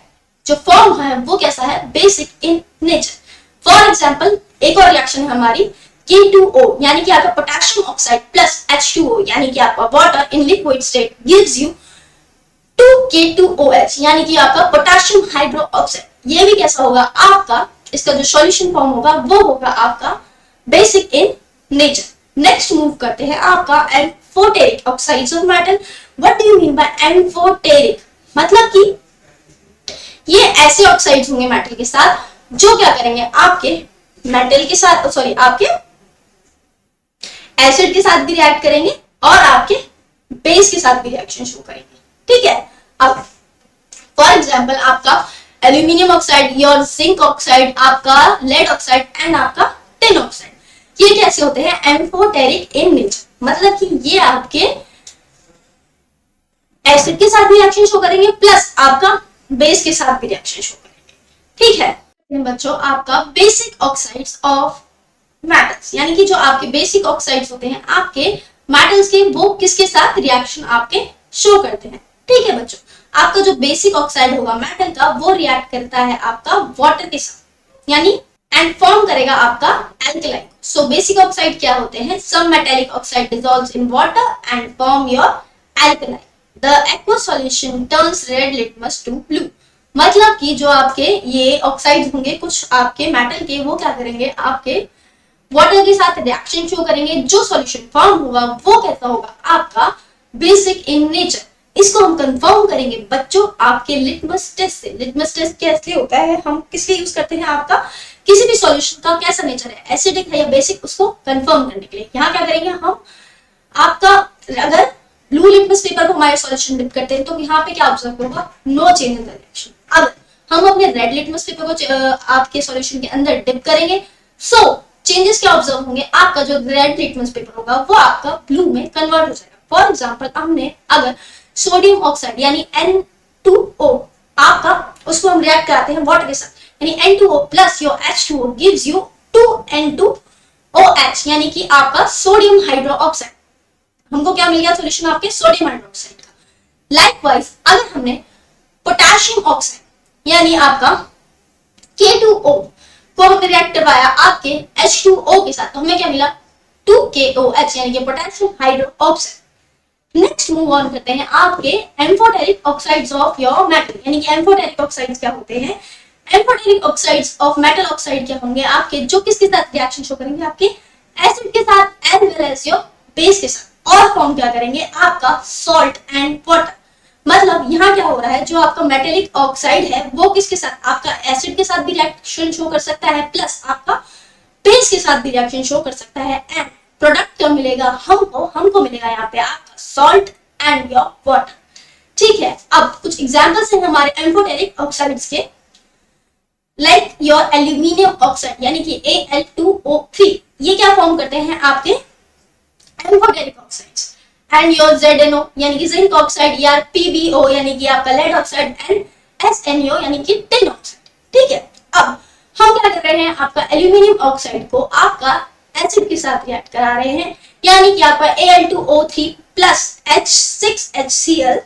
जो फॉर्म है वो कैसा है? Basic in nature. For example एक और रिएक्शन है हमारी K2O, यानी कि आपका पोटेशियम ऑक्साइड प्लस H2O, यानी कि आपका water in liquid state gives you 2K2OH, यानी कि आपका पोटेशियम हाइड्रो ऑक्साइड। ये भी कैसा होगा? आपका इसका जो सॉल्यूशन फॉर्म होगा वो होगा आपका basic in nature. Next move करते हैं आपका amphoteric oxides of metal. What do you mean bye amphoteric? मतलब कि ये ऐसे ऑक्साइड्स होंगे मेटल के साथ जो क्या करेंगे? आपके मेटल के साथ, सॉरी, आपके एसिड के साथ भी रिएक्ट करेंगे और आपके बेस के साथ भी रिएक्शन शो करेंगे। ठीक है। अब फॉर एग्जांपल आपका aluminium oxide, your zinc oxide, आपका लेड ऑक्साइड एंड आपका टिन ऑक्साइड, ये कैसे होते हैं? Amphoteric in nature. मतलब कि ये आपके एसिड के साथ भी रिएक्शन शो करेंगे प्लस आपका बेस के साथ भी रिएक्शन शो करेंगे। ठीक है बच्चों, आपका बेसिक ऑक्साइड्स ऑफ मेटल्स, यानी कि जो आपके बेसिक ऑक्साइड्स होते हैं आपके मेटल्स के, वो किसके साथ रिएक्शन आपके शो करते हैं। ठीक है बच्चों, आपका जो बेसिक ऑक्साइड होगा मेटल का वो रिएक्ट करता है आपका वाटर के साथ, यानी एंड फॉर्म करेगा आपका एल्कलाइन। सो बेसिक ऑक्साइड क्या होते हैं? Some metallic oxide dissolves in water and form your alkaline. The aqueous solution turns red litmus to blue. मतलब कि जो आपके ये ऑक्साइड होंगे कुछ आपके मेटल के, वो क्या करेंगे? आपके वाटर के साथ रिएक्शन शो करेंगे। जो सॉल्यूशन फॉर्म होगा वो कैसा होगा? आपका बेसिक इन नेचर। इसको हम कंफर्म करेंगे बच्चों आपके लिटमस टेस्ट से। लिटमस टेस्ट कैसे होता है? हम किस लिए यूज करते हैं? आपका किसी भी सॉल्यूशन का कैसा नेचर है, एसिडिक है या बेसिक, उसको कंफर्म करने के लिए। यहाँ क्या करेंगे हम? आपका अगर ब्लू लिटमस पेपर को हमारे सॉल्यूशन डिप करते हैं तो यहाँ पे क्या ऑब्जर्व होगा? No change in the reaction. अब हम अपने रेड लिटमस पेपर को आपके सॉल्यूशन के अंदर डिप करेंगे, सो चेंजेस क्या ऑब्जर्व होंगे? आपका जो रेड लिटमस पेपर होगा वो आपका ब्लू में कन्वर्ट हो जाएगा। फॉर एग्जांपल हमने अगर सोडियम ऑक्साइड यानी N2O, आपका उसको हम रिएक्ट कराते हैं वाटर के साथ, यानी N2O plus your H2O gives you 2N2OH, यानी कि आपका सोडियम हाइड्रो ऑक्साइड। हमको क्या मिल गया सॉल्यूशन? आपके सोडियम हाइड्रो ऑक्साइड का। लाइकवाइज अगर हमने पोटेशियम ऑक्साइड यानी आपका K2O को हमने रिएक्ट करवाया आपके H2O के साथ, तो हमें क्या मिला? 2KOH, यानी कि potassium hydro oxide. Next move on करते हैं आपके amphoteric oxides of your metal, यानी कि एम्फोटेरिक ऑक्साइड्स क्या होते हैं? Amphoteric oxides of metal oxide क्या होंगे? आपके जो किसके साथ रिएक्शन शो करेंगे? आपके एसिड के साथ as well as your base के साथ, और फॉर्म क्या करेंगे? आपका सॉल्ट एंड वाटर। मतलब यहाँ क्या हो रहा है? जो आपका मेटेलिक ऑक्साइड है वो किसके साथ? आपका एसिड के साथ भी रिएक्शन शो कर सकता है प्लस आपका बेस के साथ भी रिएक्शन शो कर सकता है, एंड प्रोडक्ट क्या मिलेगा हमको मिलेगा यहाँ पे आपका सॉल्ट एंड योर वाटर। ठीक है। अब कुछ एग्जांपल्स हैं हमारे एम्फोटेरिक ऑक्साइड्स के, लाइक योर एल्यूमिनियम ऑक्साइड यानी कि Al2O3, ये क्या फॉर्म करते हैं? आपके amphoteric oxides. And your ZnO यानी कि जिंक ऑक्साइड, या PbO यानी कि आपका लेड ऑक्साइड, एंड SnO यानी कि टिन ऑक्साइड। ठीक है। अब हम क्या कर रहे हैं? आपका एल्यूमिनियम ऑक्साइड को आपका एसिड के साथ रिएक्ट करा रहे हैं, यानी कि आपका Al2O3 plus H6HCl,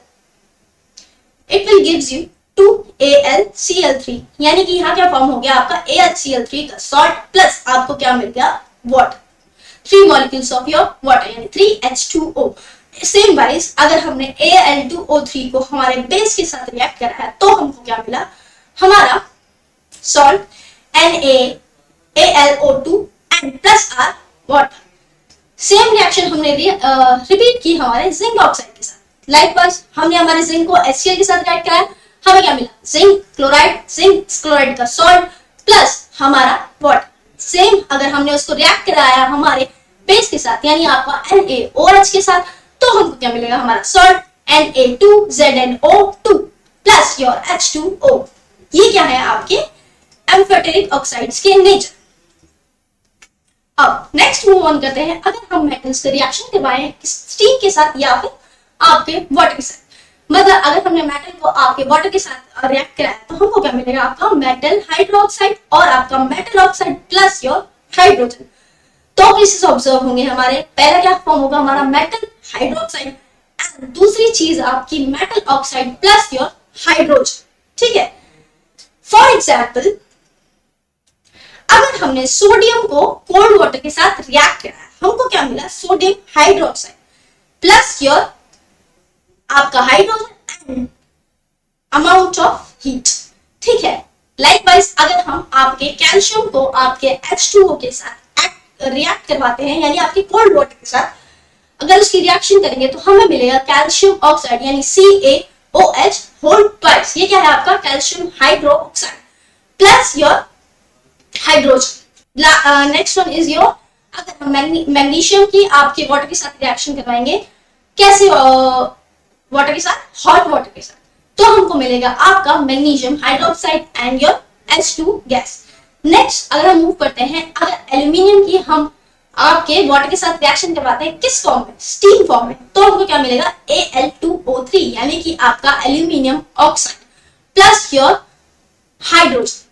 it will gives you 2AlCl3, यानी कि यहाँ क्या फॉर्म हो गया आपका AlCl3 का सॉल्ट प्लस आपको क्या मिल गया water, 3 molecules of your water यानी 3H2O। सेम वाइज अगर हमने Al2O3 को हमारे बेस के साथ रिएक्ट करा है तो हमको क्या मिला, हमारा salt NaAlO2 and plus are water. Same reaction हमने रिपीट की हमारे जिंक ऑक्साइड के साथ। लाइकवाइज हमने हमारे जिंक को HCl के साथ रिएक्ट कराया, हमें क्या मिला जिंक क्लोराइड का सॉल्ट प्लस हमारा वाटर। सेम अगर हमने उसको रिएक्ट कराया हमारे बेस के साथ यानी आपका NaOH के साथ तो हमको क्या मिलेगा, हमारा salt Na2ZnO2 plus your H2O। ये क्या है आपके एम्फोटेरिक ऑक्साइड्स के नेचर। अब नेक्स्ट मूव ऑन करते हैं, अगर हम मेटल्स का रिएक्शन करवाएं स्टीम के साथ या फिर आपके वाटर के साथ, मतलब अगर हमने मेटल को आपके वाटर के साथ रिएक्ट कराया तो हमको क्या मिलेगा, आपका मेटल हाइड्रोक्साइड और आपका metal oxide plus your hydrogen. तो केसेस ऑब्जर्व होंगे हमारे, पहला क्या फॉर्म होगा हमारा मेटल हाइड्रोक्साइड एंड दूसरी चीज आपकी metal oxide plus your hydrogen. ठीक है, फॉर एग्जाम्पल अगर हमने सोडियम को कोल्ड वाटर के साथ रिएक्ट कराया हमको क्या मिला, सोडियम हाइड्रोक्साइड प्लस योर आपका hydrogen and amount of heat. ठीक है, लाइकवाइज अगर हम आपके कैल्शियम को आपके H2O के साथ रिएक्ट करवाते हैं यानी आपके कोल्ड वाटर के साथ, अगर उसकी रिएक्शन करेंगे तो हमें मिलेगा कैल्शियम ऑक्साइड यानी CaOH होल ट्वाइस। ये क्या है आपका calcium hydroxide plus your hydrogen. Next one is your, अगर हम मैग्नीशियम की आपके वाटर के साथ रिएक्शन करवाएंगे, कैसे वाटर के साथ, हॉट वाटर के साथ, तो हमको मिलेगा आपका magnesium hydroxide and your H2 gas. Next अगर हम मूव करते हैं, अगर एल्यूमिनियम की हम आपके वाटर के साथ रिएक्शन करवाते हैं किस फॉर्म में, स्टीम फॉर्म में, तो हमको क्या मिलेगा Al2O3 यानी कि आपका aluminium oxide plus your hydrogen.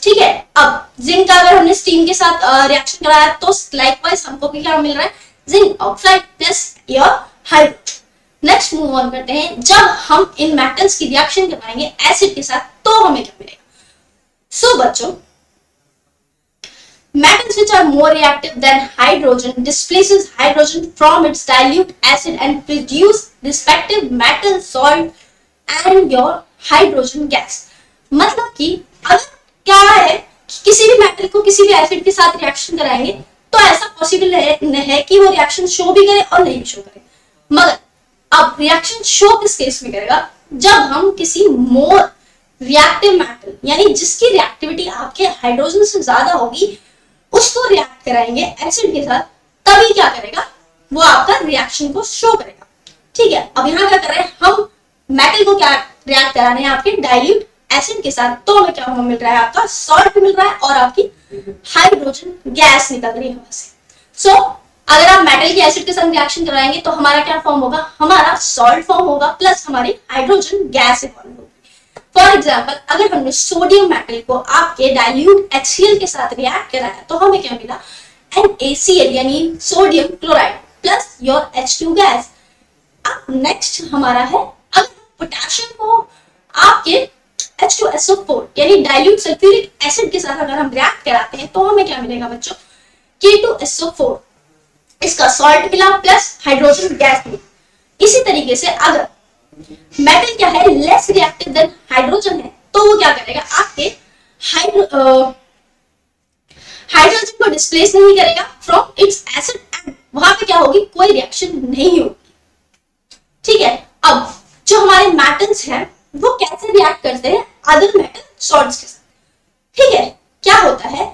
ठीक है, अब जिंक का अगर हमने स्टीम के साथ रिएक्शन कराया तो लाइकवाइज हमको क्या मिल रहा है, zinc oxide plus your hydrogen. Next move on करते हैं, जब हम इन मेटल्स की रिएक्शन करवाएंगे एसिड के साथ तो हमें क्या मिलेगा। सो बच्चों, metals which are more reactive than hydrogen displaces hydrogen from its dilute acid and produce respective metal salt and your hydrogen gas। मतलब कि अगर क्या है कि किसी भी मेटल को किसी भी एसिड के साथ रिएक्शन कराएंगे तो ऐसा पॉसिबल है कि वो रिएक्शन शो भी करे और नहीं भी शो करे, मगर अब रिएक्शन शो किस केस में करेगा, जब हम किसी मोर रिएक्टिव मेटल यानी जिसकी रिएक्टिविटी आपके हाइड्रोजन से ज्यादा होगी उसको रिएक्ट कराएंगे एसिड के साथ, तभी क्या करेगा, वो आपका रिएक्शन को शो करेगा। ठीक है, अब यहाँ क्या कर रहे हैं, हम मेटल को क्या रिएक्ट कराने हैं आपके डाइल्यूट एसिड के साथ, तो हमें क्या मिल रहा है, आपका सॉल्ट मिल रहा है और आपकी हाइड्रोजन गैस निकल रही है वहां से। सो अगर आप मेटल के एसिड के साथ रिएक्शन कराएंगे तो हमारा क्या फॉर्म होगा, हमारा सॉल्ट फॉर्म होगा प्लस हमारी हाइड्रोजन गैस फॉर्म होगी। फॉर एग्जाम्पल अगर हमने सोडियम मेटल को आपके डाइल्यूट HCl के साथ रिएक्ट कराया तो हमें क्या मिला, NaCl यानी sodium chloride plus your H2 gas. अब नेक्स्ट हमारा है, अगर पोटेशियम को आपके H2SO4 यानी डाइल्यूट सल्फ्यूरिक एसिड के साथ अगर हम रिएक्ट कराते हैं तो हमें क्या मिलेगा बच्चों, K2SO4, इसका सॉल्ट मिला प्लस हाइड्रोजन गैस मिला। इसी तरीके से अगर मेटल क्या है, लेस रिएक्टिव देन हाइड्रोजन है, तो वो क्या करेगा, आपके हाइड्रोजन को डिस्प्लेस नहीं करेगा फ्रॉम इट्स एसिड एंड वहां पे क्या होगी, कोई रिएक्शन नहीं होगी। ठीक है, अब जो हमारे मेटल्स हैं वो कैसे रिएक्ट करते हैं अदर मेटल सॉल्ट्स के साथ। ठीक है, क्या होता है,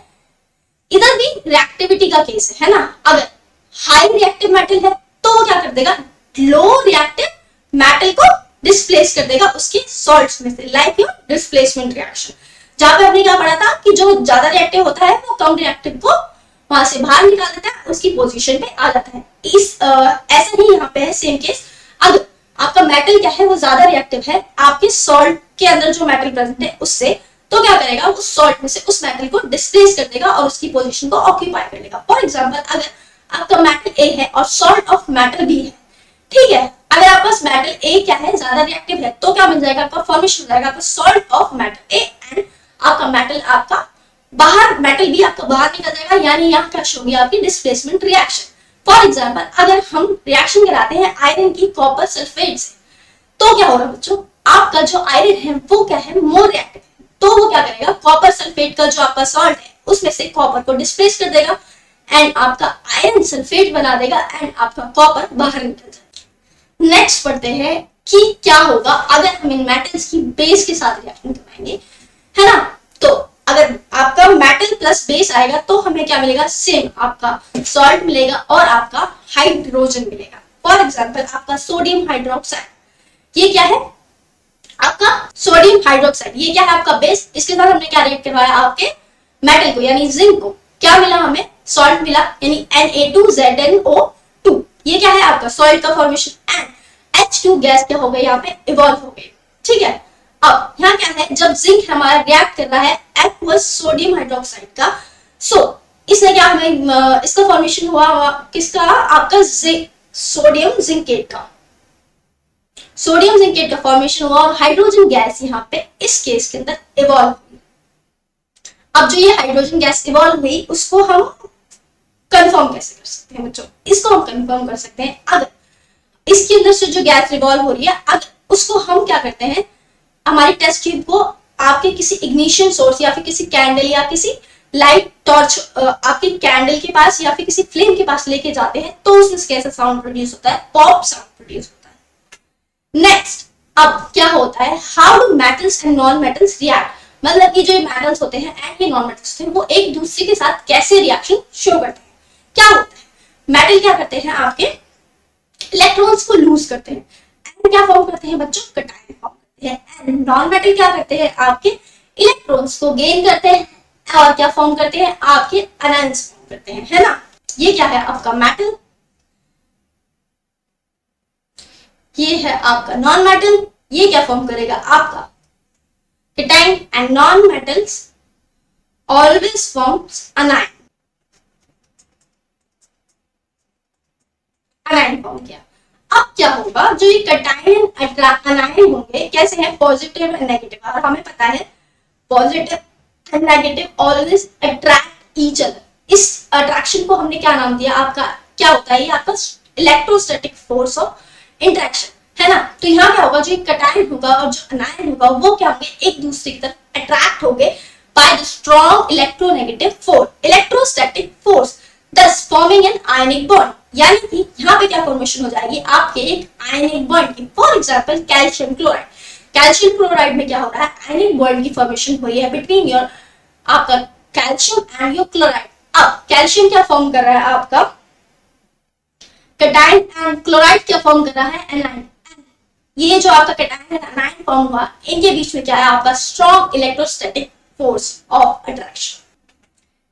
इधर भी रिएक्टिविटी का केस है ना, अगर हाई रिएक्टिव मेटल है तो वो क्या कर देगा, लो रिएक्टिव मेटल को डिस्प्लेस कर देगा उसके सॉल्ट्स में से, लाइक योर डिस्प्लेसमेंट रिएक्शन, जहां पे हमने क्या पढ़ा था कि जो ज्यादा रिएक्टिव होता है वो कम रिएक्टिव को वहां से बाहर निकाल देता है, उसकी पोजीशन पे आ जाता है। ऐसा ही यहाँ पे है सेम केस, अगर आपका मेटल क्या है वो ज्यादा रिएक्टिव है आपके सॉल्ट के अंदर जो मेटल प्रेजेंट है उससे, तो क्या करेगा, उस सॉल्ट में से उस मेटल को डिस्प्लेस कर देगा और उसकी पोजीशन को ऑक्यूपाई कर लेगा। फॉर एग्जाम्पल अगर आपका मेटल A है और सॉल्ट ऑफ मेटल B है, ठीक है, अगर आपके पास मेटल ए क्या है, ज्यादा रिएक्टिव है, तो क्या मिल जाएगा आपका, फॉर्मेशन हो जाएगा आपका salt of metal A, and आपका मेटल आपका बाहर, मेटल भी आपका बाहर निकल जाएगा, यानी यहाँ क्या होगी आपकी डिस्प्लेसमेंट रिएक्शन। फॉर एग्जाम्पल, अगर हम रिएक्शन कराते हैं आयरन की कॉपर सल्फेट से, तो क्या होगा बच्चों, आपका जो आयरन है वो क्या है, मोर रिएक्टिव है, तो वो क्या करेगा, कॉपर सल्फेट का जो आपका सॉल्ट है उसमें से कॉपर को डिस्प्लेस कर देगा एंड आपका आयरन सल्फेट बना देगा एंड आपका कॉपर बाहर निकल जाएगा। नेक्स्ट पढ़ते हैं कि क्या होगा अगर हम इन मेटल्स की बेस के साथ रिएक्शन करवाएंगे, है ना। तो अगर आपका मेटल प्लस बेस आएगा तो हमें क्या मिलेगा, सेम आपका सॉल्ट मिलेगा और आपका हाइड्रोजन मिलेगा। फॉर एग्जाम्पल, आपका सोडियम हाइड्रोक्साइड, ये क्या है आपका सोडियम हाइड्रोक्साइड, ये क्या है आपका बेस, इसके साथ हमने क्या रिएक्ट करवाया, आपके मेटल को यानी जिंक को, क्या मिला हमें, सॉल्ट मिला, यानी Na2ZnO2, ये क्या है आपका सॉल्ट का फॉर्मेशन, एंड H2 गैस क्या हो गई यहाँ पे, इवॉल्व हो गई। ठीक है, अब यहाँ क्या है, जब जिंक हमारा रिएक्ट कर रहा है एक्वस सोडियम हाइड्रोक्साइड का, सो इसने क्या हमें इसका फॉर्मेशन हुआ किसका, आपका सोडियम जिंकेट का, सोडियम जिंकेट का फॉर्मेशन हुआ और हाइड्रोजन गैस यहाँ पे इस केस के अंदर इवॉल्व हुई। अब जो ये हाइड्रोजन गैस इवॉल्व हुई उसको हम कंफर्म कैसे कर सकते हैं बच्चों, इसको हम कंफर्म कर सकते हैं, अगर इसके अंदर से जो गैस रिवॉल्व हो रही है, अगर उसको हम क्या करते हैं, हमारी टेस्ट ट्यूब को आपके किसी इग्निशन सोर्स या फिर किसी कैंडल या किसी लाइट टॉर्च आपके कैंडल के पास या फिर किसी फ्लेम के पास लेके जाते हैं, तो उसमें कैसा साउंड प्रोड्यूस होता है, पॉप साउंड प्रोड्यूस होता है। नेक्स्ट, अब क्या होता है, how do metals and non metals react, मतलब कि जो मेटल्स होते हैं एंड ये नॉन मेटल्स होते हैं वो एक दूसरे के साथ कैसे रिएक्शन शो करते हैं। क्या होता है, मेटल क्या करते हैं, आपके इलेक्ट्रॉन्स को लूज करते हैं एंड क्या फॉर्म करते हैं बच्चों, कैटायन फॉर्म करते हैं, एंड नॉन मेटल क्या करते हैं, आपके इलेक्ट्रॉन्स को गेन करते हैं और क्या फॉर्म करते हैं, आपके आयंस फॉर्म करते हैं, है ना। ये क्या है आपका मेटल, ये है आपका नॉन मेटल, ये क्या फॉर्म करेगा आपका cation, and non metals always forms अनायन, अनायन form किया। अब क्या होगा, जो ये कैटायन अनायन होंगे कैसे हैं, पॉजिटिव एंड नेगेटिव, और हमें पता है positive and negative always attract each other. इस अट्रैक्शन को हमने क्या नाम दिया, आपका क्या होता है, ये आपका इलेक्ट्रोस्टैटिक फोर्स ऑफ इंटरेक्शन, है ना। तो यहाँ क्या होगा, जो कैटायन होगा और जो अनायन होगा वो क्या होंगे, एक दूसरे की तरफ अट्रैक्ट होंगे by the strong electronegative force, electrostatic force, thus forming an ionic bond, यानी कि यहाँ पे क्या फॉर्मेशन हो जाएगी, आपके एक आयनिक बॉन्ड की। For example calcium chloride, calcium chloride में क्या हो रहा है, आयनिक बॉन्ड की फॉर्मेशन हो रही है बिटवीन योर आपका कैल्शियम एंड योर क्लोराइड। अब कैल्शियम क्या फॉर्म कर रहा है, आपका कैटायन, एंड क्लोराइड क्या फॉर्म कर रहा है, एनायन। ये जो आपका कैटायन एंड एनायन फॉर्म हुआ, इनके बीच में क्या है आपका strong electrostatic force of attraction.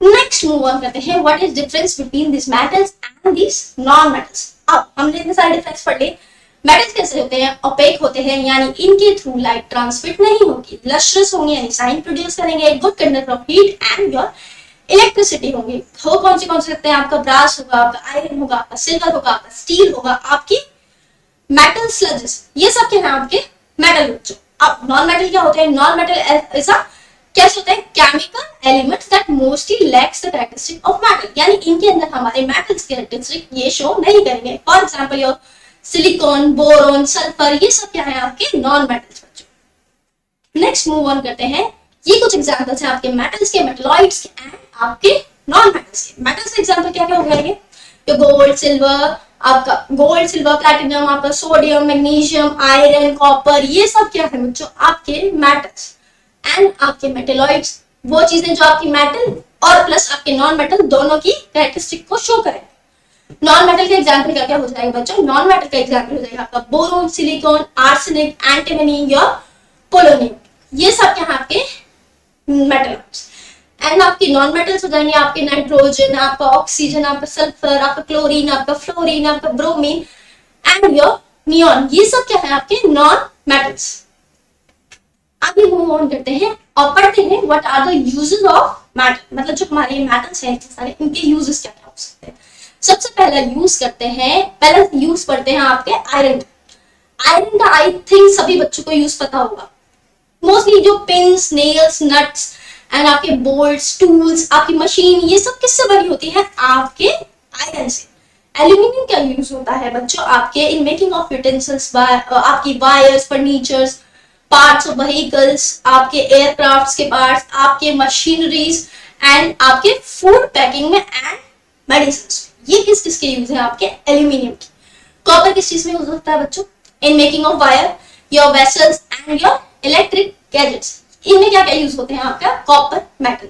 Next move on करते हैं, what is difference between this metals and this non metals. अब हमने इतने सारे डिफरेंस पढ़ लिए। मेटल्स कैसे होते हैं, ओपेक होते हैं, यानी इनके थ्रू लाइट ट्रांसमिट नहीं होगी, लस्ट्रस होंगे यानी साइन प्रोड्यूस करेंगे, good conductor of heat and your electricity होंगे। हो कौन से सकते हैं, आपका ब्रास होगा, आपका आयरन होगा, आपका सिल्वर होगा, आपका स्टील होगा, आपकी मेटल स्लजेस, ये सब क्या है आपके मेटल बच्चों। अब नॉन मेटल क्या होते हैं, नॉन मेटल ऐसा कैसे होता है, chemical elements that mostly lakhs the characteristic of metal, यानी इनके अंदर हमारे मेटल्स के कैरेक्टरिस्टिक ये शो नहीं करेंगे। For example your silicon, boron, sulphur, ये सब क्या है आपके नॉन मेटल्स बच्चों। नेक्स्ट मूव ऑन करते हैं, ये कुछ एग्जांपल्स हैं आपके मेटल्स के, मेटलॉइड्स के एंड आपके नॉन मेटल्स के। मेटल्स के एग्जांपल क्या क्या हो गए, ये गोल्ड, सिल्वर, आपका गोल्ड, सिल्वर, प्लैटिनम, आपका सोडियम, मैग्नीशियम, आयरन, कॉपर, ये सब क्या है बच्चों आपके मेटल्स। एंड आपके मेटलॉइड्स वो चीजें जो आपकी मेटल और प्लस आपके नॉन मेटल दोनों की कैरेक्टरिस्टिक को शो करें। नॉन मेटल का एग्जांपल क्या क्या हो जाएगा बच्चों, नॉन मेटल का एग्जांपल हो जाएगा आपका बोरोन, सिलिकॉन, आर्सेनिक, एंटीमनी और पोलोनियम, ये सब क्या है आपके मेटलॉइड्स। एंड आपके नॉन मेटल्स हो जाएंगे आपके नाइट्रोजन, आपका ऑक्सीजन, आपका सल्फर, आपका क्लोरीन, आपका फ्लोरीन, आपका ब्रोमीन एंड योर नियॉन, ये सब क्या है आपके नॉन मेटल्स। अभी मूव ऑन करते हैं और पढ़ते हैं what are the uses of metal, मतलब जो हमारे मेटल्स हैं सारे, इनके यूजेस क्या क्या हो सकते हैं। सबसे पहला यूज करते हैं, पहला यूज पढ़ते हैं आपके आयरन। आयरन का आई थिंक सभी बच्चों को यूज पता होगा। मोस्टली जो पिन्स, नेल्स, नट्स एंड आपके बोल्ट्स, टूल्स, आपकी मशीन, ये सब किससे बनी होती है? आपके आयरन से। एल्यूमिनियम का यूज होता है बच्चों आपके इन मेकिंग ऑफ यूटेंसिल्स, आपकी wires, furnitures, parts of vehicles, आपके एयरक्राफ्ट्स के पार्ट्स, आपके मशीनरीज एंड आपके फूड पैकिंग में एंड मेडिसिन। ये किस किस के यूज है? आपके एल्यूमिनियम की। कॉपर किस चीज में यूज होता है बच्चों? In making of wire, your vessels and your electric gadgets. इनमें क्या क्या यूज होते हैं? आपका कॉपर मेटल।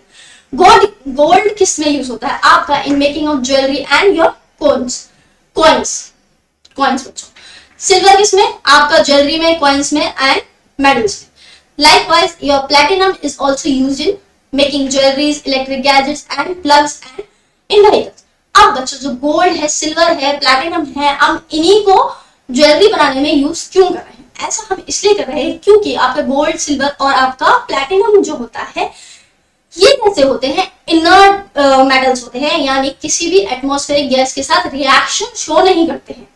गोल्ड, गोल्ड किस में यूज होता है? आपका in making of jewellery and your coins, coins बच्चों। सिल्वर किस में? आपका ज्वेलरी में, कॉइन्स में एंड मेडल्स में। Likewise your platinum is also used in making jewelleries, electric gadgets and plugs and in vehicles. अब बच्चों जो गोल्ड है, सिल्वर है, प्लैटिनम है, हम इन्हीं को ज्वेलरी बनाने में यूज क्यों कर रहे हैं? ऐसा हम इसलिए कर रहे हैं क्योंकि आपका गोल्ड, सिल्वर और आपका प्लैटिनम जो होता है, ये कैसे होते हैं? इनर्ट मेटल्स होते हैं, यानी किसी भी एटमॉस्फेरिक गैस के साथ रिएक्शन शो नहीं करते हैं।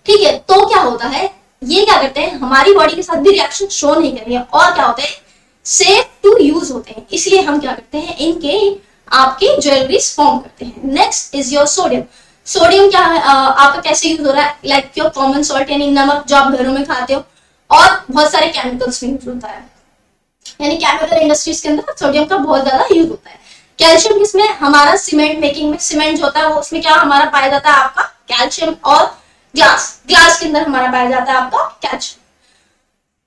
ठीक है, तो क्या होता है? ये क्या करते हैं? हमारी बॉडी के साथ भी रिएक्शन शो नहीं करेंगे और क्या होते हैं? सेफ टू यूज होते हैं। इसलिए हम क्या करते हैं? इनके आपके ज्वेलरीज फॉर्म करते हैं। Next is your sodium. Sodium क्या है? आपका कैसे यूज हो रहा है? लाइक योर कॉमन सॉल्ट, यानी नमक जो आप घरों में खाते हो, और बहुत सारे केमिकल्स में यूज होता है, यानी केमिकल इंडस्ट्रीज के अंदर सोडियम का बहुत ज्यादा यूज होता है। कैल्शियम किसमें? हमारा सीमेंट मेकिंग में, सीमेंट जो होता है वो उसमें क्या हमारा पाया जाता है? आपका कैल्शियम। और ग्लास, ग्लास के अंदर हमारा पाया जाता है आपका कैल्शियम।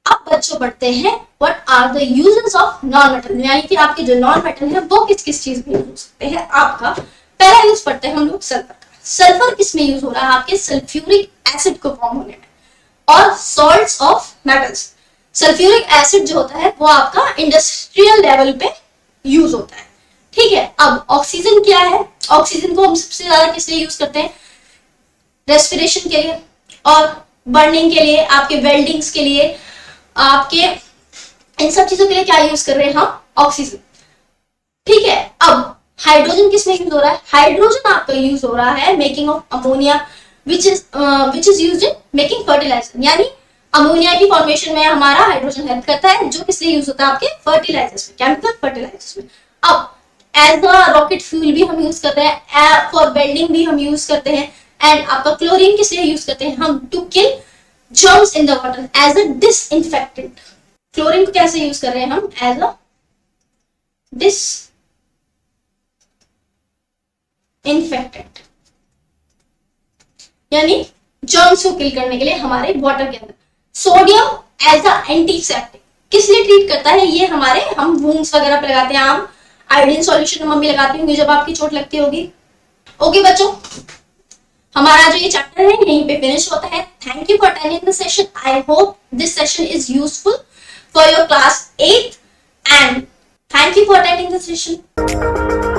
अब बच्चों पढ़ते हैं what are the uses of non metal, यानी कि आपके जो नॉन मेटल है वो किस किस चीज में यूज हो सकते हैं। आपका पहला यूज पढ़ते हैं हम लोग सल्फर का। सल्फर किसमें यूज हो रहा है? आपके सल्फ्यूरिक एसिड को फॉर्म होने में। और salts of metals, sulphuric acid जो होता है वो आपका इंडस्ट्रियल लेवल पे यूज होता है। ठीक है, अब ऑक्सीजन क्या है? ऑक्सीजन को हम सबसे ज्यादा किस लिए यूज करते हैं? रेस्पिरेशन के लिए और बर्निंग के लिए, आपके वेल्डिंग्स के लिए, आपके इन सब चीजों के लिए क्या यूज कर रहे हैं हम? ऑक्सीजन। ठीक है, अब हाइड्रोजन किसमें यूज हो रहा है? हाइड्रोजन आपका यूज हो रहा है making of ammonia, which is used in making fertilizer, यानी अमोनिया की फॉर्मेशन में हमारा हाइड्रोजन हेल्प करता है, जो किस लिए यूज होता है? आपके फर्टिलाइजर्स में, केमिकल फर्टिलाइजर्स में। अब एज अ रॉकेट फ्यूल भी हम यूज कर रहे हैं, फॉर वेल्डिंग भी हम यूज करते हैं, एंड आपका क्लोरीन किस लिए यूज करते हैं? हम to kill germs in the water as a disinfectant. Chlorine को कैसे यूज कर रहे हैं हम? एज अ डिसइंफेक्टेंट, यानी जर्म्स को किल करने के लिए हमारे वाटर के अंदर। सोडियम एज अ एंटीसेप्टिक, किस लिए ट्रीट करता है? ये हमारे हम वुंड्स वगैरह पे लगाते हैं, हम आयोडीन सॉल्यूशन मम्मी लगाती होंगी जब आपकी चोट लगती होगी। ओके बच्चों, हमारा जो ये चैप्टर है यहीं पे फिनिश होता है। Thank you for attending the session. I hope this session is useful for your class 8th and thank you for attending the session.